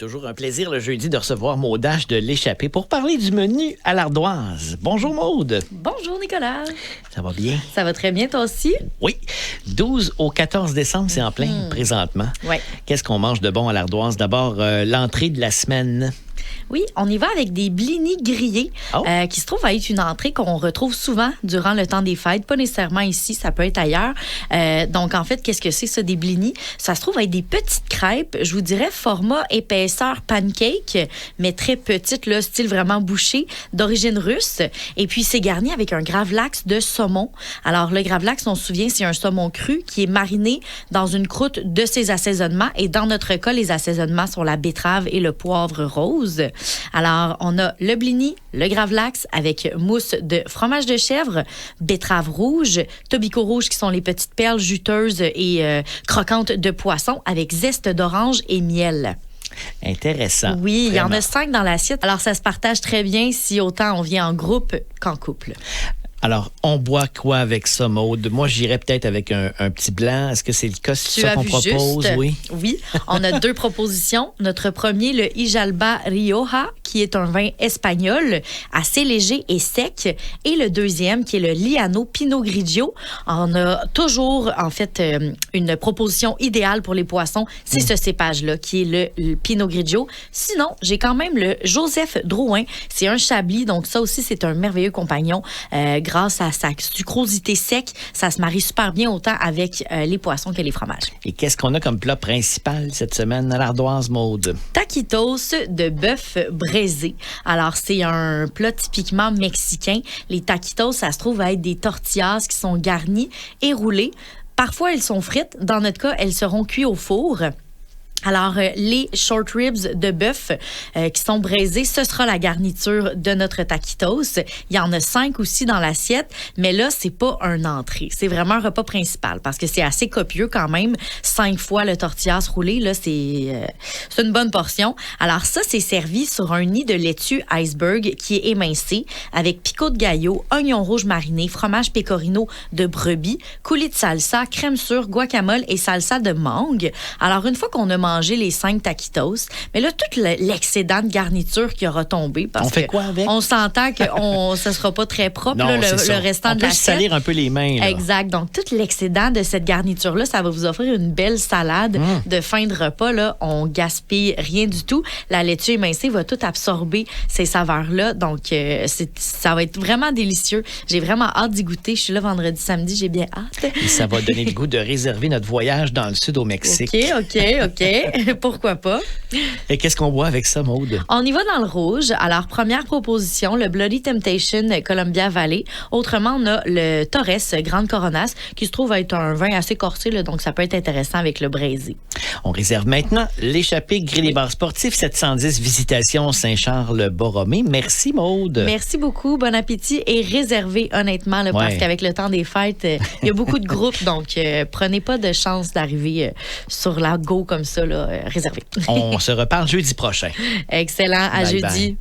Toujours un plaisir le jeudi de recevoir Maude H de l'Échappée pour parler du menu à l'ardoise. Bonjour Maude. Bonjour Nicolas. Ça va bien? Ça va très bien, toi aussi? Oui. 12 au 14 décembre, c'est en plein présentement. Oui. Qu'est-ce qu'on mange de bon à l'ardoise? D'abord, l'entrée de la semaine. Oui, on y va avec des blinis grillés qui se trouvent à être une entrée qu'on retrouve souvent durant le temps des fêtes. Pas nécessairement ici, ça peut être ailleurs. Donc, en fait, qu'est-ce que c'est ça, des blinis? Ça se trouve à être des petites crêpes, je vous dirais format épaisseur pancake, mais très petite, là, style vraiment bouché, d'origine russe. Et puis, c'est garni avec un gravlax de saumon. Alors, le gravlax, on se souvient, c'est un saumon cru qui est mariné dans une croûte de ses assaisonnements. Et dans notre cas, les assaisonnements sont la betterave et le poivre rose. Alors, on a le blini, le gravlax avec mousse de fromage de chèvre, betterave rouge, tobiko rouge qui sont les petites perles juteuses et croquantes de poisson avec zeste d'orange et miel. Intéressant. Oui, il y en Vraiment. a 5 dans l'assiette. Alors, ça se partage très bien si autant on vient en groupe qu'en couple. Alors, on boit quoi avec ça, Maude? Moi, j'irais peut-être avec un petit blanc. Est-ce que c'est le cas? C'est ça qu'on propose? Juste. Oui. Oui. On a 2 propositions. Notre premier, le Ijalba Rioja, qui est un vin espagnol assez léger et sec. Et le deuxième, qui est le Liano Pinot Grigio. On a toujours, en fait, une proposition idéale pour les poissons. C'est ce cépage-là, qui est le Pinot Grigio. Sinon, j'ai quand même le Joseph Drouin. C'est un chablis, donc ça aussi, c'est un merveilleux compagnon. Grâce à sa sucrosité sec, ça se marie super bien autant avec les poissons que les fromages. Et qu'est-ce qu'on a comme plat principal cette semaine à l'ardoise, Maude? Taquitos de bœuf braisé. Alors, c'est un plat typiquement mexicain. Les taquitos, ça se trouve à être des tortillas qui sont garnies et roulées. Parfois, elles sont frites. Dans notre cas, elles seront cuites au four. Alors, les short ribs de bœuf qui sont braisés, ce sera la garniture de notre taquitos. Il y en a 5 aussi dans l'assiette, mais là, c'est pas un entrée. C'est vraiment un repas principal parce que c'est assez copieux quand même. 5 fois le tortillas roulé, là, c'est une bonne portion. Alors ça, c'est servi sur un nid de laitue iceberg qui est émincé avec picot de gallo, oignon rouge mariné, fromage pecorino de brebis, coulis de salsa, crème sûre, guacamole et salsa de mangue. Alors, une fois qu'on a manger les 5 taquitos. Mais là, tout l'excédent de garniture qui aura tombé. Parce on fait quoi avec? On s'entend que ça ne sera pas très propre, non, là, le restant de l'assiette. On peut salir un peu les mains. Là. Exact. Donc, tout l'excédent de cette garniture-là, ça va vous offrir une belle salade de fin de repas. Là. On gaspille rien du tout. La laitue émincée va tout absorber ces saveurs-là. Donc, ça va être vraiment délicieux. J'ai vraiment hâte d'y goûter. Je suis là vendredi, samedi. J'ai bien hâte. Et ça va donner le goût de réserver notre voyage dans le sud au Mexique. OK. Pourquoi pas? Et qu'est-ce qu'on boit avec ça, Maude? On y va dans le rouge. Alors, première proposition, le Bloody Temptation Columbia Valley. Autrement, on a le Torres Grande Coronas, qui se trouve être un vin assez corsé, là, donc ça peut être intéressant avec le braisé. On réserve maintenant l'Échappée Grill et Bar Sportif, 710 Visitation Saint-Charles-Borromée. Merci, Maude. Merci beaucoup. Bon appétit et réservez honnêtement, là, parce qu'avec le temps des fêtes, il y a beaucoup de groupes, donc prenez pas de chance d'arriver sur la go comme ça, là, réservé. On se reparle jeudi prochain. Excellent. À jeudi. Bye.